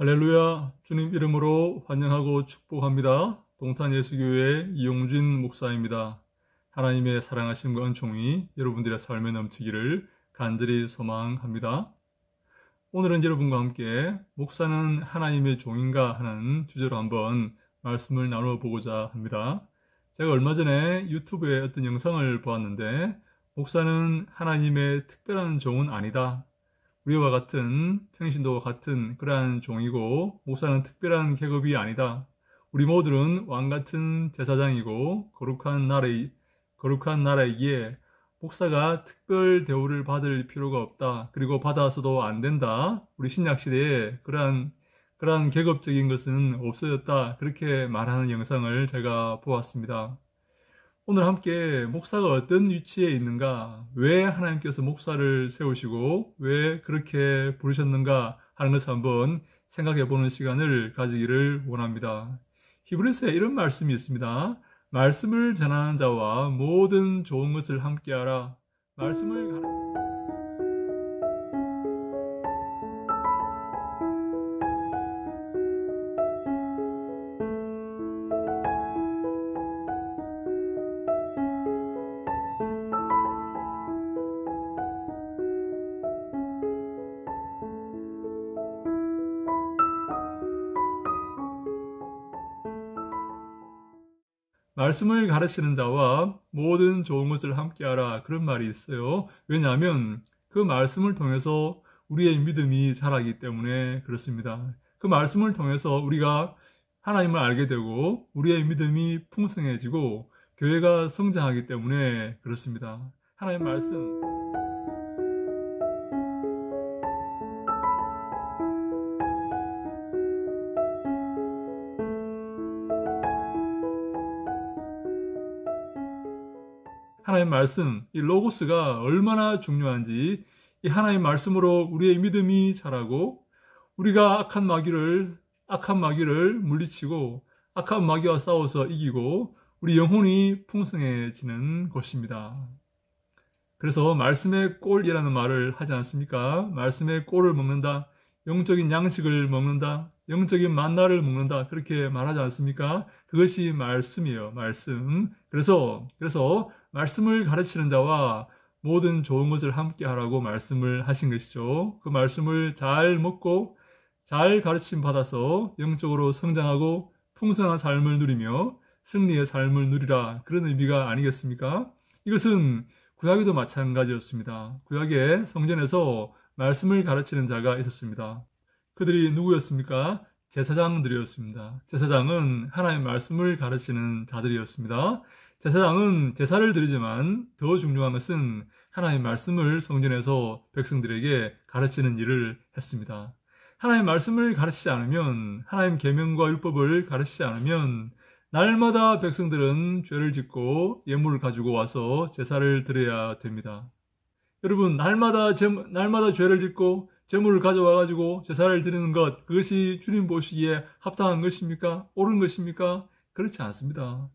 할렐루야, 주님 이름으로 환영하고 축복합니다. 동탄예수교회 이용진 목사입니다. 하나님의 사랑하심과 은총이 여러분들의 삶에 넘치기를 간절히 소망합니다. 오늘은 여러분과 함께 목사는 하나님의 종인가 하는 주제로 한번 말씀을 나누어 보고자 합니다. 제가 얼마 전에 유튜브에 어떤 영상을 보았는데 목사는 하나님의 특별한 종은 아니다. 우리와 같은 평신도와 같은 그러한 종이고 목사는 특별한 계급이 아니다. 우리 모두는 왕같은 제사장이고 거룩한 나라이기에 목사가 특별 대우를 받을 필요가 없다. 그리고 받아서도 안 된다. 우리 신약시대에 그러한 계급적인 것은 없어졌다. 그렇게 말하는 영상을 제가 보았습니다. 오늘 함께 목사가 어떤 위치에 있는가, 왜 하나님께서 목사를 세우시고 왜 그렇게 부르셨는가 하는 것을 한번 생각해 보는 시간을 가지기를 원합니다. 히브리서에 이런 말씀이 있습니다. 말씀을 전하는 자와 모든 좋은 것을 함께하라. 말씀을 가르치는 자와 모든 좋은 것을 함께하라. 그런 말이 있어요. 왜냐하면 그 말씀을 통해서 우리의 믿음이 자라기 때문에 그렇습니다. 그 말씀을 통해서 우리가 하나님을 알게 되고 우리의 믿음이 풍성해지고 교회가 성장하기 때문에 그렇습니다. 하나님 말씀. 하나님 말씀, 이 로고스가 얼마나 중요한지, 이 하나님 말씀으로 우리의 믿음이 자라고 우리가 악한 마귀를 물리치고 악한 마귀와 싸워서 이기고 우리 영혼이 풍성해지는 것입니다. 그래서 말씀의 꼴이라는 말을 하지 않습니까? 말씀의 꼴을 먹는다, 영적인 양식을 먹는다, 영적인 만나를 먹는다, 그렇게 말하지 않습니까? 그것이 말씀이에요. 말씀. 그래서 말씀을 가르치는 자와 모든 좋은 것을 함께 하라고 말씀을 하신 것이죠. 그 말씀을 잘 먹고 잘 가르침 받아서 영적으로 성장하고 풍성한 삶을 누리며 승리의 삶을 누리라, 그런 의미가 아니겠습니까? 이것은 구약에도 마찬가지였습니다. 구약의 성전에서 말씀을 가르치는 자가 있었습니다. 그들이 누구였습니까? 제사장들이었습니다. 제사장은 하나님의 말씀을 가르치는 자들이었습니다. 제사장은 제사를 드리지만 더 중요한 것은 하나님의 말씀을 성전에서 백성들에게 가르치는 일을 했습니다. 하나님의 말씀을 가르치지 않으면, 하나님 계명과 율법을 가르치지 않으면 날마다 백성들은 죄를 짓고 예물을 가지고 와서 제사를 드려야 됩니다. 여러분, 날마다 죄를 짓고 제물을 가져와 가지고 제사를 드리는 것, 그것이 주님 보시기에 합당한 것입니까? 옳은 것입니까? 그렇지 않습니다.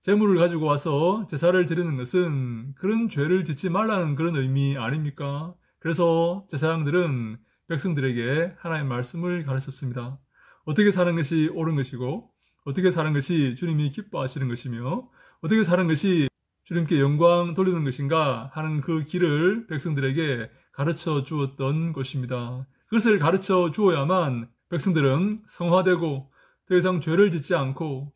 제물을 가지고 와서 제사를 드리는 것은 그런 죄를 짓지 말라는 그런 의미 아닙니까? 그래서 제사장들은 백성들에게 하나님의 말씀을 가르쳤습니다. 어떻게 사는 것이 옳은 것이고, 어떻게 사는 것이 주님이 기뻐하시는 것이며, 어떻게 사는 것이 주님께 영광 돌리는 것인가 하는 그 길을 백성들에게 가르쳐 주었던 것입니다. 그것을 가르쳐 주어야만 백성들은 성화되고 더 이상 죄를 짓지 않고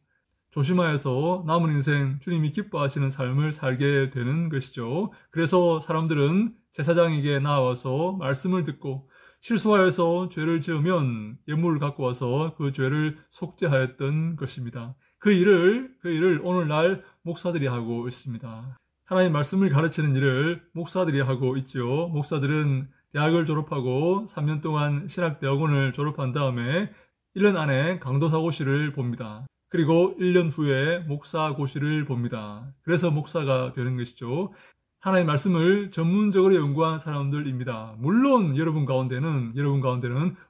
조심하여서 남은 인생 주님이 기뻐하시는 삶을 살게 되는 것이죠. 그래서 사람들은 제사장에게 나와서 말씀을 듣고 실수하여서 죄를 지으면 예물을 갖고 와서 그 죄를 속죄하였던 것입니다. 그 일을 오늘날 목사들이 하고 있습니다. 하나님 말씀을 가르치는 일을 목사들이 하고 있죠. 목사들은 대학을 졸업하고 3년 동안 신학대학원을 졸업한 다음에 1년 안에 강도사고시를 봅니다. 그리고 1년 후에 목사고시를 봅니다. 그래서 목사가 되는 것이죠. 하나님의 말씀을 전문적으로 연구한 사람들입니다. 물론 여러분 가운데는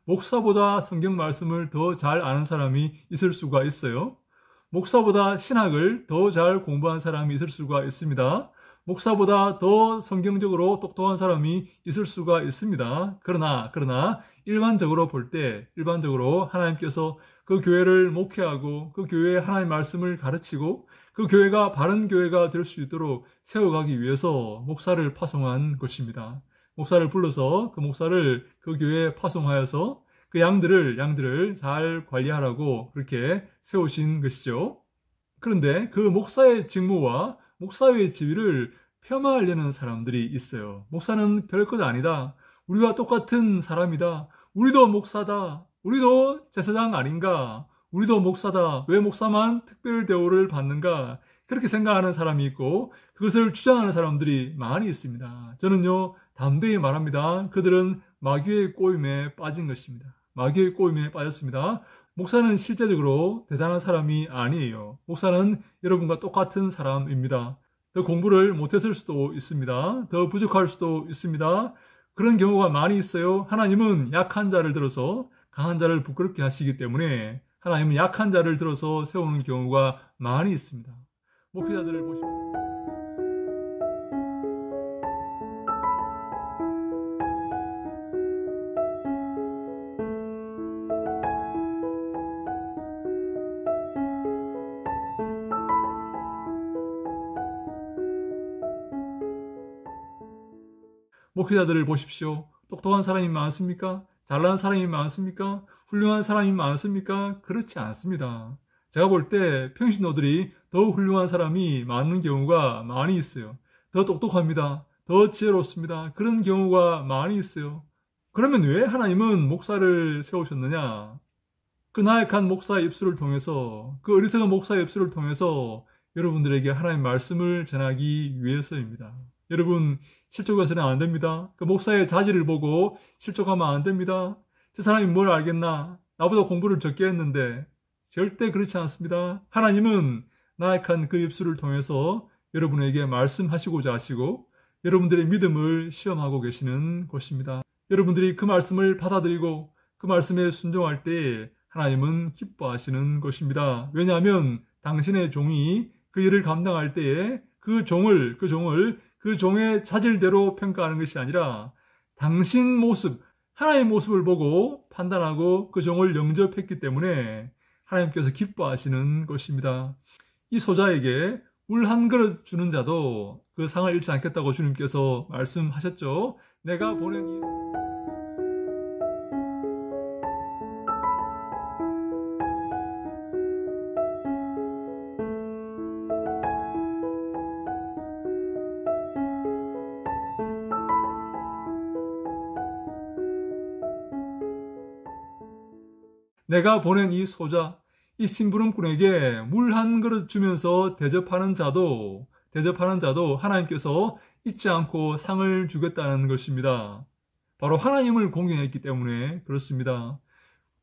목사보다 성경 말씀을 더 잘 아는 사람이 있을 수가 있어요. 목사보다 신학을 더 잘 공부한 사람이 있을 수가 있습니다. 목사보다 더 성경적으로 똑똑한 사람이 있을 수가 있습니다. 그러나 일반적으로 볼 때, 일반적으로 하나님께서 그 교회를 목회하고 그 교회에 하나님의 말씀을 가르치고 그 교회가 바른 교회가 될 수 있도록 세워가기 위해서 목사를 파송한 것입니다. 목사를 불러서 그 목사를 그 교회에 파송하여서 그 양들을 잘 관리하라고 그렇게 세우신 것이죠. 그런데 그 목사의 직무와 목사의 지위를 폄하하려는 사람들이 있어요. 목사는 별것 아니다. 우리와 똑같은 사람이다. 우리도 목사다. 우리도 제사장 아닌가? 우리도 목사다. 왜 목사만 특별 대우를 받는가? 그렇게 생각하는 사람이 있고 그것을 주장하는 사람들이 많이 있습니다. 저는요, 담대히 말합니다. 그들은 마귀의 꼬임에 빠진 것입니다. 마귀의 꼬임에 빠졌습니다. 목사는 실제적으로 대단한 사람이 아니에요. 목사는 여러분과 똑같은 사람입니다. 더 공부를 못했을 수도 있습니다. 더 부족할 수도 있습니다. 그런 경우가 많이 있어요. 하나님은 약한 자를 들어서 강한 자를 부끄럽게 하시기 때문에 하나님은 약한 자를 들어서 세우는 경우가 많이 있습니다. 목회자들을 보십시오. 목회자들을 보십시오. 똑똑한 사람이 많습니까? 잘난 사람이 많습니까? 훌륭한 사람이 많습니까? 그렇지 않습니다. 제가 볼 때 평신도들이 더 훌륭한 사람이 많은 경우가 많이 있어요. 더 똑똑합니다. 더 지혜롭습니다. 그런 경우가 많이 있어요. 그러면 왜 하나님은 목사를 세우셨느냐? 그 나약한 목사의 입술을 통해서, 그 어리석은 목사의 입술을 통해서 여러분들에게 하나님의 말씀을 전하기 위해서입니다. 여러분, 실족해서는 안 됩니다. 그 목사의 자질을 보고 실족하면 안 됩니다. 저 사람이 뭘 알겠나? 나보다 공부를 적게 했는데. 절대 그렇지 않습니다. 하나님은 나약한 그 입술을 통해서 여러분에게 말씀하시고자 하시고 여러분들의 믿음을 시험하고 계시는 곳입니다. 여러분들이 그 말씀을 받아들이고 그 말씀에 순종할 때 하나님은 기뻐하시는 것입니다. 왜냐하면 당신의 종이 그 일을 감당할 때에 그 종의 자질대로 평가하는 것이 아니라 당신 모습, 하나님의 모습을 보고 판단하고 그 종을 영접했기 때문에 하나님께서 기뻐하시는 것입니다. 이 소자에게 물 한 그릇 주는 자도 그 상을 잃지 않겠다고 주님께서 말씀하셨죠. 내가 보낸 이 내가 보낸 이 소자, 이 심부름꾼에게 물 한 그릇 주면서 대접하는 자도 하나님께서 잊지 않고 상을 주겠다는 것입니다. 바로 하나님을 공경했기 때문에 그렇습니다.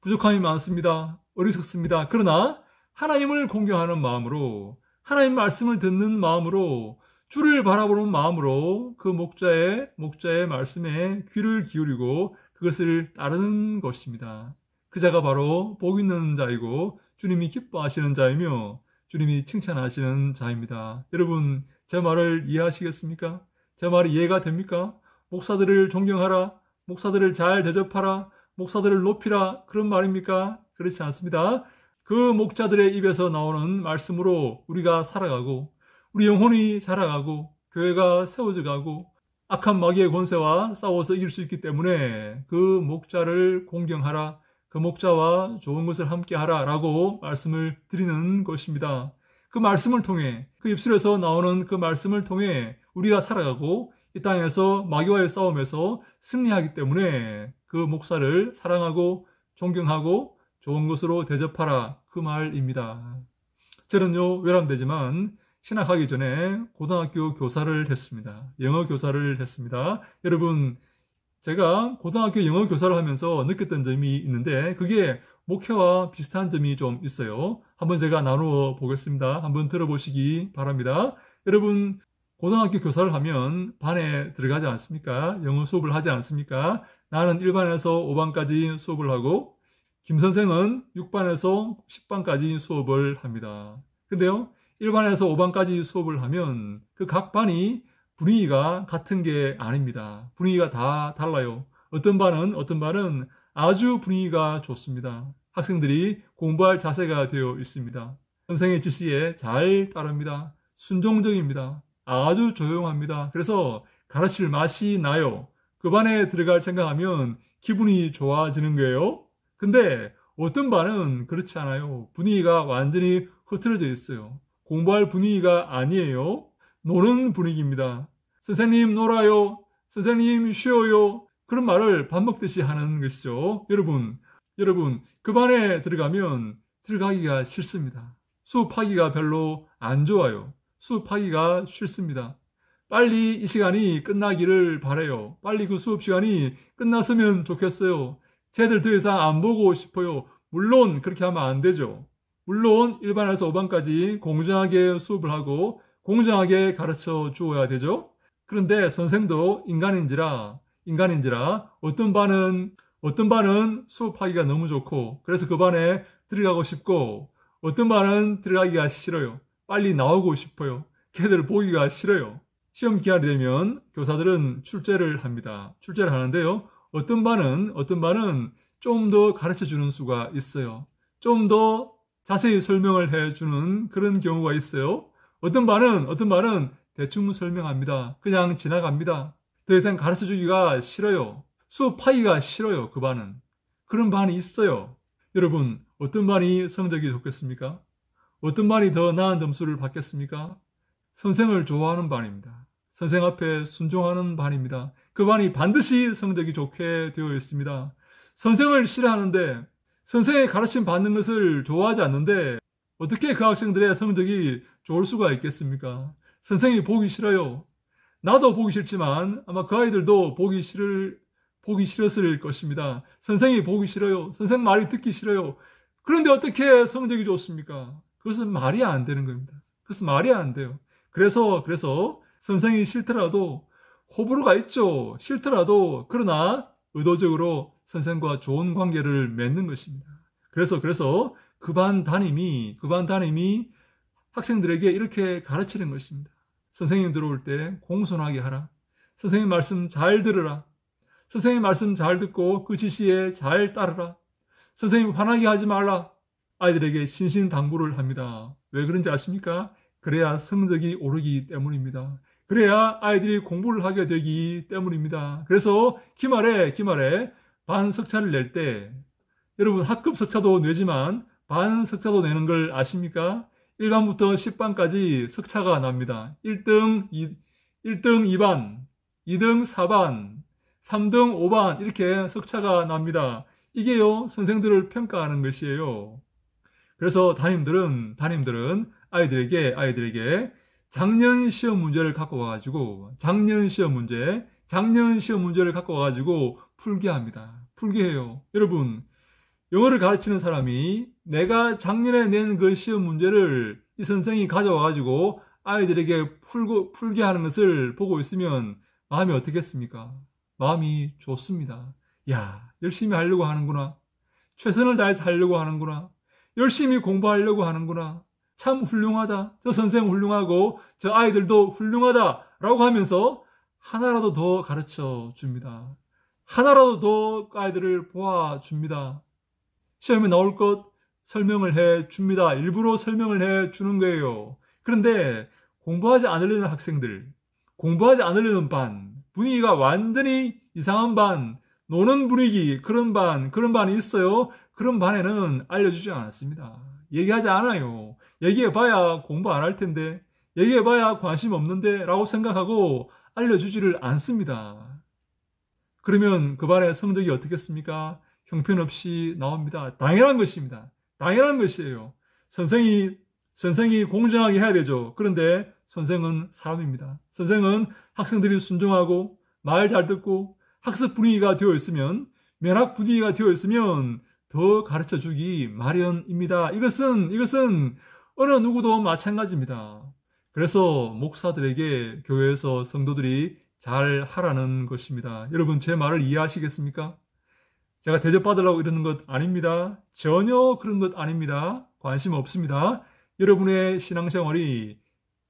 부족함이 많습니다. 어리석습니다. 그러나 하나님을 공경하는 마음으로, 하나님 말씀을 듣는 마음으로, 주를 바라보는 마음으로 그 목자의 말씀에 귀를 기울이고 그것을 따르는 것입니다. 그 자가 바로 복 있는 자이고 주님이 기뻐하시는 자이며 주님이 칭찬하시는 자입니다. 여러분, 제 말을 이해하시겠습니까? 제 말이 이해가 됩니까? 목사들을 존경하라, 목사들을 잘 대접하라, 목사들을 높이라, 그런 말입니까? 그렇지 않습니다. 그 목자들의 입에서 나오는 말씀으로 우리가 살아가고 우리 영혼이 자라가고 교회가 세워져 가고 악한 마귀의 권세와 싸워서 이길 수 있기 때문에 그 목자를 공경하라, 그 목자와 좋은 것을 함께 하라라고 말씀을 드리는 것입니다. 그 말씀을 통해, 그 입술에서 나오는 그 말씀을 통해 우리가 살아가고 이 땅에서 마귀와의 싸움에서 승리하기 때문에 그 목사를 사랑하고 존경하고 좋은 것으로 대접하라, 그 말입니다. 저는요, 외람되지만 신학하기 전에 고등학교 교사를 했습니다. 영어 교사를 했습니다. 여러분, 제가 고등학교 영어 교사를 하면서 느꼈던 점이 있는데 그게 목회와 비슷한 점이 좀 있어요. 한번 제가 나누어 보겠습니다. 한번 들어보시기 바랍니다. 여러분, 고등학교 교사를 하면 반에 들어가지 않습니까? 영어 수업을 하지 않습니까? 나는 1반에서 5반까지 수업을 하고 김 선생은 6반에서 10반까지 수업을 합니다. 근데요, 1반에서 5반까지 수업을 하면 그 각 반이 분위기가 같은 게 아닙니다. 분위기가 다 달라요. 어떤 반은 아주 분위기가 좋습니다. 학생들이 공부할 자세가 되어 있습니다. 선생의 지시에 잘 따릅니다. 순종적입니다. 아주 조용합니다. 그래서 가르칠 맛이 나요. 그 반에 들어갈 생각하면 기분이 좋아지는 거예요. 근데 어떤 반은 그렇지 않아요. 분위기가 완전히 흐트러져 있어요. 공부할 분위기가 아니에요. 노는 분위기입니다. 선생님 놀아요. 선생님 쉬어요. 그런 말을 밥 먹듯이 하는 것이죠. 여러분, 그 반에 들어가면 들어가기가 싫습니다. 수업하기가 별로 안 좋아요. 수업하기가 싫습니다. 빨리 이 시간이 끝나기를 바라요. 빨리 그 수업 시간이 끝났으면 좋겠어요. 쟤들 더 이상 안 보고 싶어요. 물론 그렇게 하면 안 되죠. 물론 1반에서 5반까지 공정하게 수업을 하고 공정하게 가르쳐 주어야 되죠. 그런데 선생도 인간인지라 어떤 반은 수업하기가 너무 좋고 그래서 그 반에 들어가고 싶고 어떤 반은 들어가기가 싫어요. 빨리 나오고 싶어요. 걔들 보기가 싫어요. 시험 기한이 되면 교사들은 출제를 합니다. 출제를 하는데요. 어떤 반은 좀 더 가르쳐 주는 수가 있어요. 좀 더 자세히 설명을 해주는 그런 경우가 있어요. 어떤 반은 대충 설명합니다. 그냥 지나갑니다. 더 이상 가르쳐 주기가 싫어요. 수업하기가 싫어요. 그 반은. 그런 반이 있어요. 여러분, 어떤 반이 성적이 좋겠습니까? 어떤 반이 더 나은 점수를 받겠습니까? 선생을 좋아하는 반입니다. 선생 앞에 순종하는 반입니다. 그 반이 반드시 성적이 좋게 되어 있습니다. 선생을 싫어하는데 선생의 가르침 받는 것을 좋아하지 않는데 어떻게 그 학생들의 성적이 좋을 수가 있겠습니까? 선생이 보기 싫어요. 나도 보기 싫지만 아마 그 아이들도 보기 싫었을 것입니다. 선생이 보기 싫어요. 선생 말이 듣기 싫어요. 그런데 어떻게 성적이 좋습니까? 그것은 말이 안 되는 겁니다. 그것은 말이 안 돼요. 그래서 선생이 싫더라도 호불호가 있죠. 싫더라도 그러나 의도적으로 선생과 좋은 관계를 맺는 것입니다. 그래서 그 반 담임이 학생들에게 이렇게 가르치는 것입니다. 선생님 들어올 때 공손하게 하라. 선생님 말씀 잘 들으라. 선생님 말씀 잘 듣고 그 지시에 잘 따르라. 선생님 화나게 하지 말라. 아이들에게 신신당부를 합니다. 왜 그런지 아십니까? 그래야 성적이 오르기 때문입니다. 그래야 아이들이 공부를 하게 되기 때문입니다. 그래서 기말에 반 석차를 낼 때 여러분 학급 석차도 내지만 반 석차도 내는 걸 아십니까? 1반부터 10반까지 석차가 납니다. 1등 2반, 2등 4반, 3등 5반 이렇게 석차가 납니다. 이게요 선생들을 평가하는 것이에요. 그래서 담임들은 아이들에게 작년 시험 문제를 갖고 와가지고 작년 시험 문제를 갖고 와가지고 풀게 합니다. 풀게 해요. 여러분 영어를 가르치는 사람이 내가 작년에 낸 그 시험 문제를 이 선생이 가져와가지고 아이들에게 풀게 하는 것을 보고 있으면 마음이 어떻겠습니까? 마음이 좋습니다. 야, 열심히 하려고 하는구나. 최선을 다해서 하려고 하는구나. 열심히 공부하려고 하는구나. 참 훌륭하다. 저 선생 훌륭하고 저 아이들도 훌륭하다. 라고 하면서 하나라도 더 가르쳐 줍니다. 하나라도 더 아이들을 보아줍니다. 시험에 나올 것 설명을 해 줍니다. 일부러 설명을 해 주는 거예요. 그런데 공부하지 않으려는 학생들, 공부하지 않으려는 반, 분위기가 완전히 이상한 반, 노는 분위기, 그런 반이 있어요. 그런 반에는 알려주지 않았습니다. 얘기하지 않아요. 얘기해봐야 공부 안 할 텐데, 얘기해봐야 관심 없는데 라고 생각하고 알려주지를 않습니다. 그러면 그 반의 성적이 어떻겠습니까? 형편없이 나옵니다. 당연한 것입니다. 당연한 것이에요. 선생이 공정하게 해야 되죠. 그런데 선생은 사람입니다. 선생은 학생들이 순종하고 말 잘 듣고 학습 분위기가 되어 있으면 면학 분위기가 되어 있으면 더 가르쳐 주기 마련입니다. 이것은 어느 누구도 마찬가지입니다. 그래서 목사들에게 교회에서 성도들이 잘 하라는 것입니다. 여러분 제 말을 이해하시겠습니까? 제가 대접받으려고 이러는 것 아닙니다. 전혀 그런 것 아닙니다. 관심 없습니다. 여러분의 신앙생활이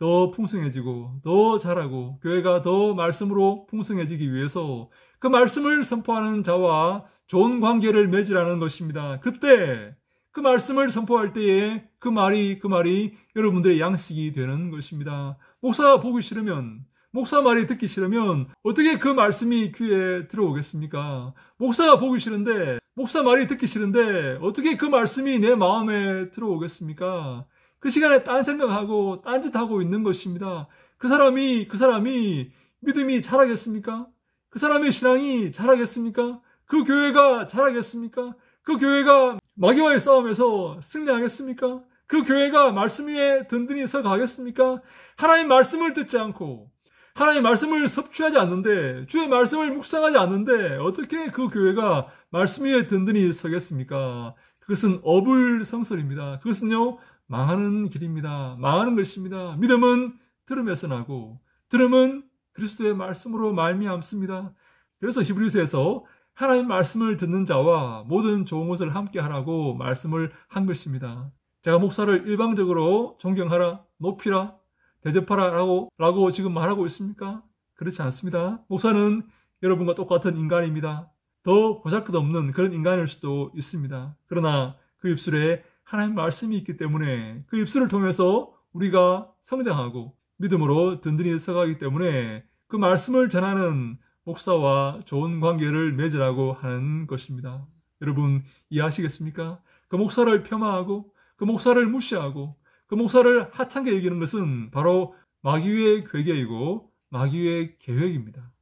더 풍성해지고 더 자라고 교회가 더 말씀으로 풍성해지기 위해서 그 말씀을 선포하는 자와 좋은 관계를 맺으라는 것입니다. 그때 그 말씀을 선포할 때에 그 말이 여러분들의 양식이 되는 것입니다. 목사 보기 싫으면, 목사 말이 듣기 싫으면 어떻게 그 말씀이 귀에 들어오겠습니까? 목사가 보기 싫은데, 목사 말이 듣기 싫은데 어떻게 그 말씀이 내 마음에 들어오겠습니까? 그 시간에 딴 생각하고 딴짓하고 있는 것입니다. 그 사람이 믿음이 자라겠습니까? 그 사람의 신앙이 자라겠습니까? 그 교회가 자라겠습니까? 그 교회가 마귀와의 싸움에서 승리하겠습니까? 그 교회가 말씀 위에 든든히 서 가겠습니까? 하나님 말씀을 듣지 않고 하나님 말씀을 섭취하지 않는데, 주의 말씀을 묵상하지 않는데 어떻게 그 교회가 말씀 위에 든든히 서겠습니까? 그것은 어불성설입니다. 그것은요, 망하는 길입니다. 망하는 것입니다. 믿음은 들음에서 나고 들음은 그리스도의 말씀으로 말미암습니다. 그래서 히브리서에서 하나님 말씀을 듣는 자와 모든 좋은 것을 함께 하라고 말씀을 한 것입니다. 제가 목사를 일방적으로 존경하라, 높이라, 대접하라 라고 지금 말하고 있습니까? 그렇지 않습니다. 목사는 여러분과 똑같은 인간입니다. 더 보잘것없는 그런 인간일 수도 있습니다. 그러나 그 입술에 하나님 말씀이 있기 때문에 그 입술을 통해서 우리가 성장하고 믿음으로 든든히 서가기 때문에 그 말씀을 전하는 목사와 좋은 관계를 맺으라고 하는 것입니다. 여러분 이해하시겠습니까? 그 목사를 폄하하고 그 목사를 무시하고 그 목사를 하찮게 여기는 것은 바로 마귀의 괴계이고 마귀의 계획입니다.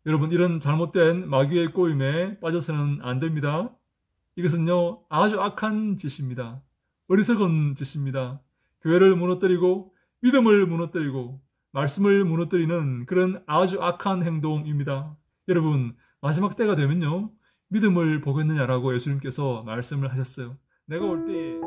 여러분 이런 잘못된 마귀의 꼬임에 빠져서는 안 됩니다. 이것은요 아주 악한 짓입니다. 어리석은 짓입니다. 교회를 무너뜨리고 믿음을 무너뜨리고 말씀을 무너뜨리는 그런 아주 악한 행동입니다. 여러분 마지막 때가 되면요 믿음을 보겠느냐라고 예수님께서 말씀을 하셨어요. 내가 올 때에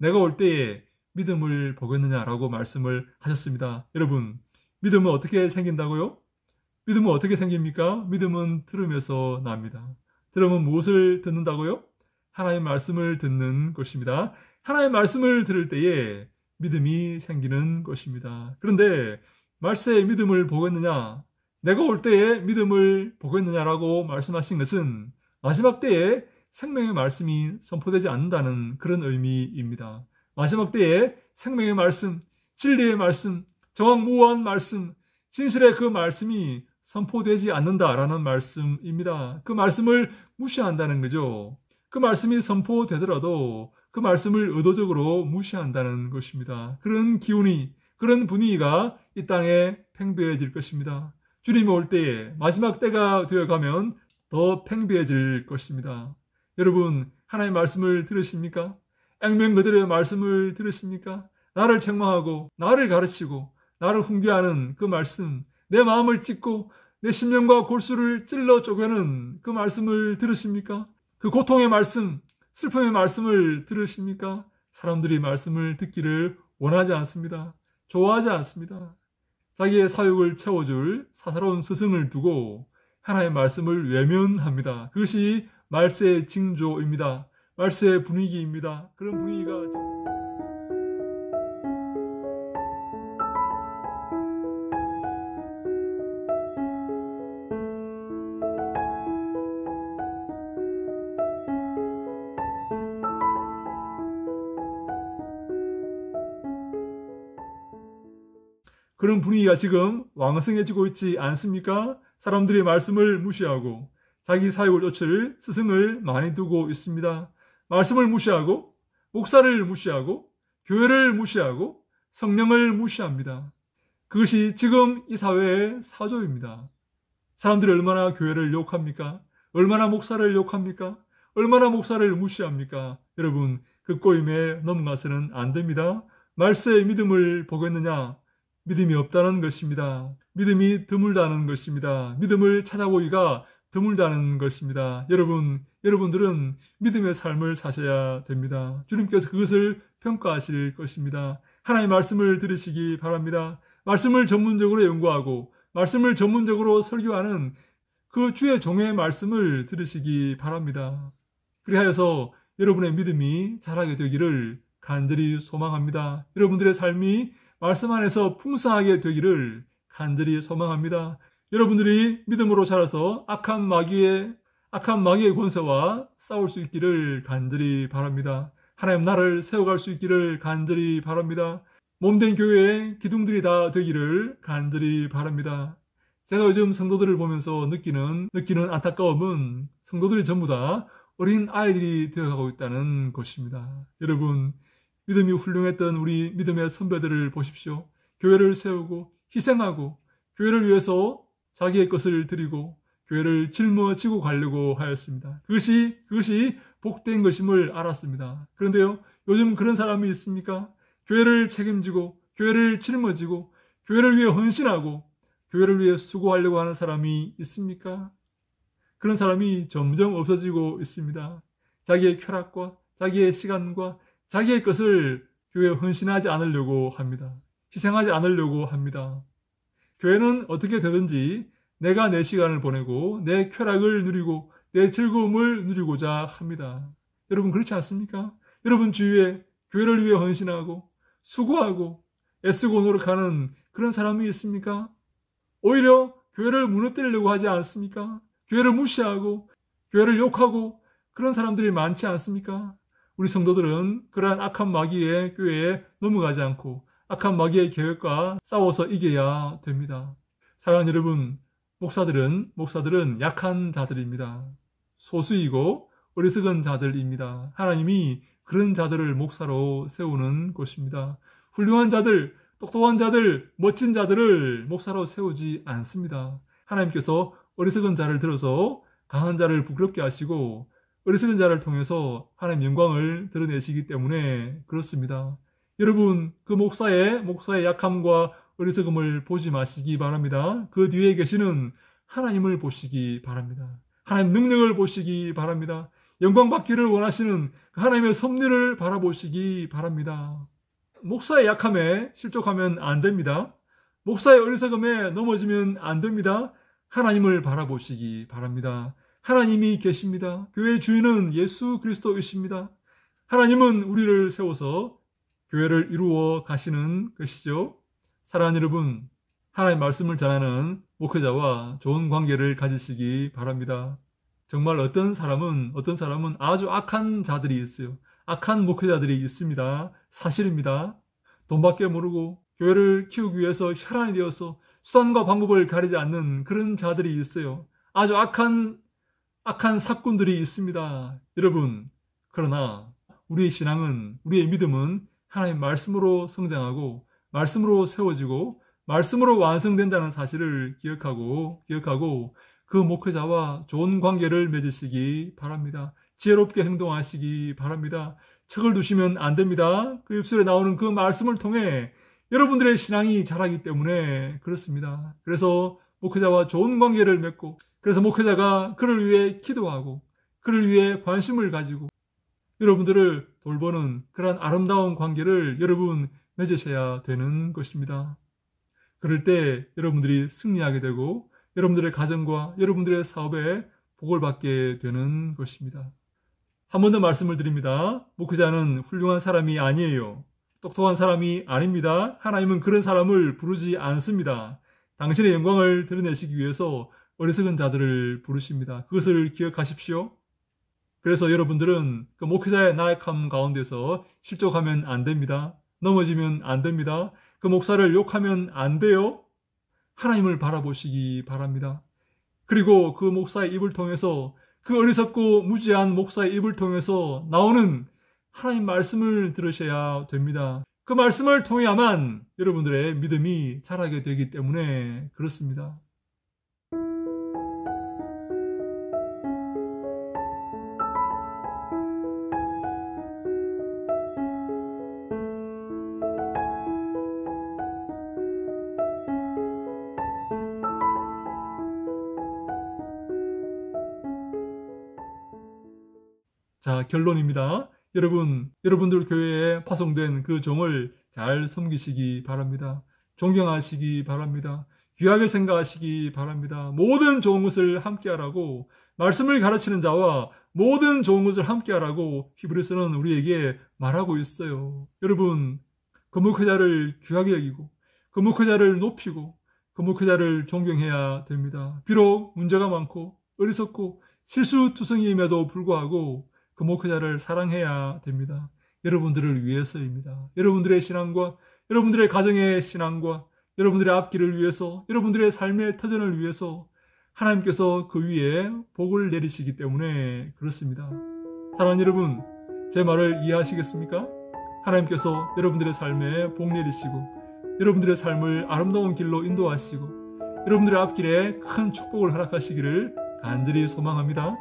내가 올 때에 믿음을 보겠느냐라고 말씀을 하셨습니다. 여러분, 믿음은 어떻게 생긴다고요? 믿음은 어떻게 생깁니까? 믿음은 들음에서 납니다. 들음은 무엇을 듣는다고요? 하나님의 말씀을 듣는 것입니다. 하나님의 말씀을 들을 때에 믿음이 생기는 것입니다. 그런데 말세에 믿음을 보겠느냐? 내가 올 때에 믿음을 보겠느냐라고 말씀하신 것은 마지막 때에 생명의 말씀이 선포되지 않는다는 그런 의미입니다. 마지막 때에 생명의 말씀, 진리의 말씀, 정확무한 말씀, 진실의 그 말씀이 선포되지 않는다라는 말씀입니다. 그 말씀을 무시한다는 거죠. 그 말씀이 선포되더라도 그 말씀을 의도적으로 무시한다는 것입니다. 그런 기운이, 그런 분위기가 이 땅에 팽배해질 것입니다. 주님이 올 때에 마지막 때가 되어가면 더 팽배해질 것입니다. 여러분 하나님의 말씀을 들으십니까? 액면 그대로의 말씀을 들으십니까? 나를 책망하고 나를 가르치고 나를 훈계하는 그 말씀, 내 마음을 찢고 내 심령과 골수를 찔러 쪼개는 그 말씀을 들으십니까? 그 고통의 말씀, 슬픔의 말씀을 들으십니까? 사람들이 말씀을 듣기를 원하지 않습니다. 좋아하지 않습니다. 자기의 사욕을 채워줄 사사로운 스승을 두고 하나님의 말씀을 외면합니다. 그것이 말세의 징조입니다. 말세의 분위기입니다. 그런 분위기가 그런 분위기가 지금 왕성해지고 있지 않습니까? 사람들이 말씀을 무시하고 자기 사역을 좇을 스승을 많이 두고 있습니다. 말씀을 무시하고 목사를 무시하고 교회를 무시하고 성령을 무시합니다. 그것이 지금 이 사회의 사조입니다. 사람들이 얼마나 교회를 욕합니까? 얼마나 목사를 욕합니까? 얼마나 목사를 무시합니까? 여러분 그 꼬임에 넘어가서는 안 됩니다. 말세의 믿음을 보겠느냐? 믿음이 없다는 것입니다. 믿음이 드물다는 것입니다. 믿음을 찾아보기가 드물다는 것입니다. 여러분들은 믿음의 삶을 사셔야 됩니다. 주님께서 그것을 평가하실 것입니다. 하나님의 말씀을 들으시기 바랍니다. 말씀을 전문적으로 연구하고 말씀을 전문적으로 설교하는 그 주의 종의 말씀을 들으시기 바랍니다. 그리하여서 여러분의 믿음이 자라게 되기를 간절히 소망합니다. 여러분들의 삶이 말씀 안에서 풍성하게 되기를 간절히 소망합니다. 여러분들이 믿음으로 자라서 악한 마귀의 권세와 싸울 수 있기를 간절히 바랍니다. 하나님 나라를 세워갈 수 있기를 간절히 바랍니다. 몸된 교회의 기둥들이 다 되기를 간절히 바랍니다. 제가 요즘 성도들을 보면서 느끼는 안타까움은 성도들이 전부 다 어린 아이들이 되어가고 있다는 것입니다. 여러분, 믿음이 훌륭했던 우리 믿음의 선배들을 보십시오. 교회를 세우고 희생하고 교회를 위해서 자기의 것을 드리고 교회를 짊어지고 가려고 하였습니다. 그것이 복된 것임을 알았습니다. 그런데요, 요즘 그런 사람이 있습니까? 교회를 책임지고 교회를 짊어지고 교회를 위해 헌신하고 교회를 위해 수고하려고 하는 사람이 있습니까? 그런 사람이 점점 없어지고 있습니다. 자기의 쾌락과 자기의 시간과 자기의 것을 교회에 헌신하지 않으려고 합니다. 희생하지 않으려고 합니다. 교회는 어떻게 되든지 내가 내 시간을 보내고 내 쾌락을 누리고 내 즐거움을 누리고자 합니다. 여러분 그렇지 않습니까? 여러분 주위에 교회를 위해 헌신하고 수고하고 애쓰고 노력하는 그런 사람이 있습니까? 오히려 교회를 무너뜨리려고 하지 않습니까? 교회를 무시하고 교회를 욕하고 그런 사람들이 많지 않습니까? 우리 성도들은 그러한 악한 마귀의 교회에 넘어가지 않고 악한 마귀의 계획과 싸워서 이겨야 됩니다. 사랑하는 여러분, 목사들은 약한 자들입니다. 소수이고 어리석은 자들입니다. 하나님이 그런 자들을 목사로 세우는 것입니다. 훌륭한 자들, 똑똑한 자들, 멋진 자들을 목사로 세우지 않습니다. 하나님께서 어리석은 자를 들어서 강한 자를 부끄럽게 하시고 어리석은 자를 통해서 하나님 영광을 드러내시기 때문에 그렇습니다. 여러분, 그 목사의 약함과 어리석음을 보지 마시기 바랍니다. 그 뒤에 계시는 하나님을 보시기 바랍니다. 하나님 능력을 보시기 바랍니다. 영광 받기를 원하시는 하나님의 섭리를 바라보시기 바랍니다. 목사의 약함에 실족하면 안 됩니다. 목사의 어리석음에 넘어지면 안 됩니다. 하나님을 바라보시기 바랍니다. 하나님이 계십니다. 교회의 주인은 예수 그리스도이십니다. 하나님은 우리를 세워서 교회를 이루어 가시는 것이죠. 사랑하는 여러분, 하나님의 말씀을 전하는 목회자와 좋은 관계를 가지시기 바랍니다. 정말 어떤 사람은 아주 악한 자들이 있어요. 악한 목회자들이 있습니다. 사실입니다. 돈밖에 모르고 교회를 키우기 위해서 혈안이 되어서 수단과 방법을 가리지 않는 그런 자들이 있어요. 아주 악한 사꾼들이 있습니다. 여러분, 그러나 우리의 신앙은, 우리의 믿음은 하나님 말씀으로 성장하고 말씀으로 세워지고 말씀으로 완성된다는 사실을 기억하고 그 목회자와 좋은 관계를 맺으시기 바랍니다. 지혜롭게 행동하시기 바랍니다. 척을 두시면 안 됩니다. 그 입술에 나오는 그 말씀을 통해 여러분들의 신앙이 자라기 때문에 그렇습니다. 그래서 목회자와 좋은 관계를 맺고 그래서 목회자가 그를 위해 기도하고 그를 위해 관심을 가지고 여러분들을 돌보는 그러한 아름다운 관계를 여러분 맺으셔야 되는 것입니다. 그럴 때 여러분들이 승리하게 되고 여러분들의 가정과 여러분들의 사업에 복을 받게 되는 것입니다. 한 번 더 말씀을 드립니다. 목회자는 훌륭한 사람이 아니에요. 똑똑한 사람이 아닙니다. 하나님은 그런 사람을 부르지 않습니다. 당신의 영광을 드러내시기 위해서 어리석은 자들을 부르십니다. 그것을 기억하십시오. 그래서 여러분들은 그 목회자의 나약함 가운데서 실족하면 안 됩니다. 넘어지면 안 됩니다. 그 목사를 욕하면 안 돼요. 하나님을 바라보시기 바랍니다. 그리고 그 목사의 입을 통해서 그 어리석고 무지한 목사의 입을 통해서 나오는 하나님 말씀을 들으셔야 됩니다. 그 말씀을 통해야만 여러분들의 믿음이 자라게 되기 때문에 그렇습니다. 자, 결론입니다. 여러분들 교회에 파송된 그 종을 잘 섬기시기 바랍니다. 존경하시기 바랍니다. 귀하게 생각하시기 바랍니다. 모든 좋은 것을 함께하라고, 말씀을 가르치는 자와 모든 좋은 것을 함께하라고 히브리서는 우리에게 말하고 있어요. 여러분, 그 목회자를 귀하게 여기고 그 목회자를 높이고 그 목회자를 존경해야 됩니다. 비록 문제가 많고 어리석고 실수투성이임에도 불구하고 그 목회자를 사랑해야 됩니다. 여러분들을 위해서입니다. 여러분들의 신앙과 여러분들의 가정의 신앙과 여러분들의 앞길을 위해서, 여러분들의 삶의 터전을 위해서 하나님께서 그 위에 복을 내리시기 때문에 그렇습니다. 사랑하는 여러분, 제 말을 이해하시겠습니까? 하나님께서 여러분들의 삶에 복 내리시고 여러분들의 삶을 아름다운 길로 인도하시고 여러분들의 앞길에 큰 축복을 허락하시기를 간절히 소망합니다.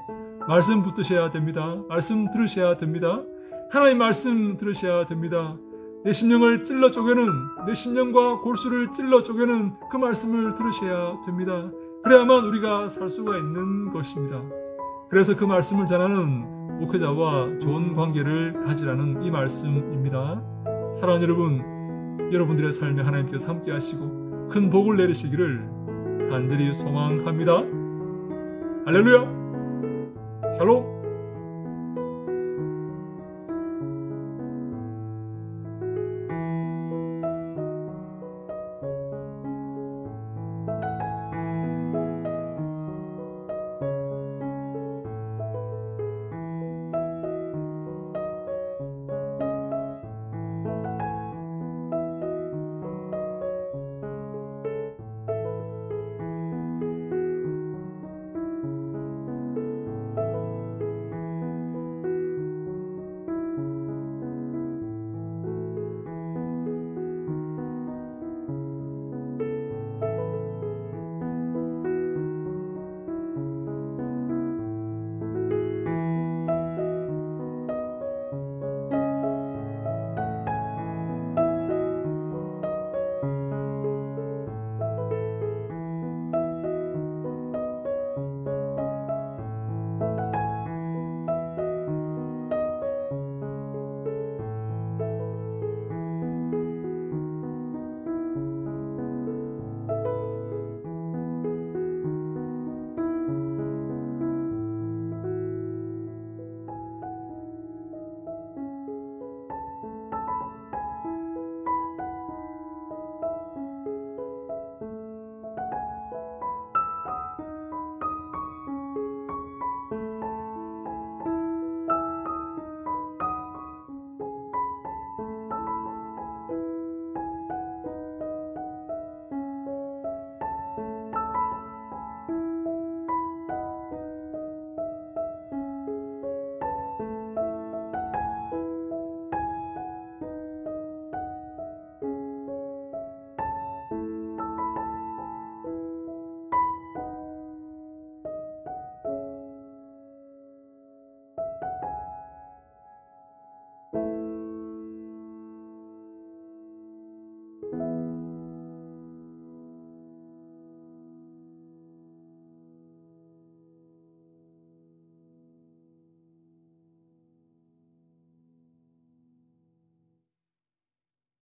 말씀 붙드셔야 됩니다. 말씀 들으셔야 됩니다. 하나님 말씀 들으셔야 됩니다. 내 심령을 찔러 쪼개는, 내 심령과 골수를 찔러 쪼개는 그 말씀을 들으셔야 됩니다. 그래야만 우리가 살 수가 있는 것입니다. 그래서 그 말씀을 전하는 목회자와 좋은 관계를 가지라는 이 말씀입니다. 사랑하는 여러분, 여러분들의 삶에 하나님께서 함께 하시고 큰 복을 내리시기를 간절히 소망합니다. 할렐루야! 샬롬!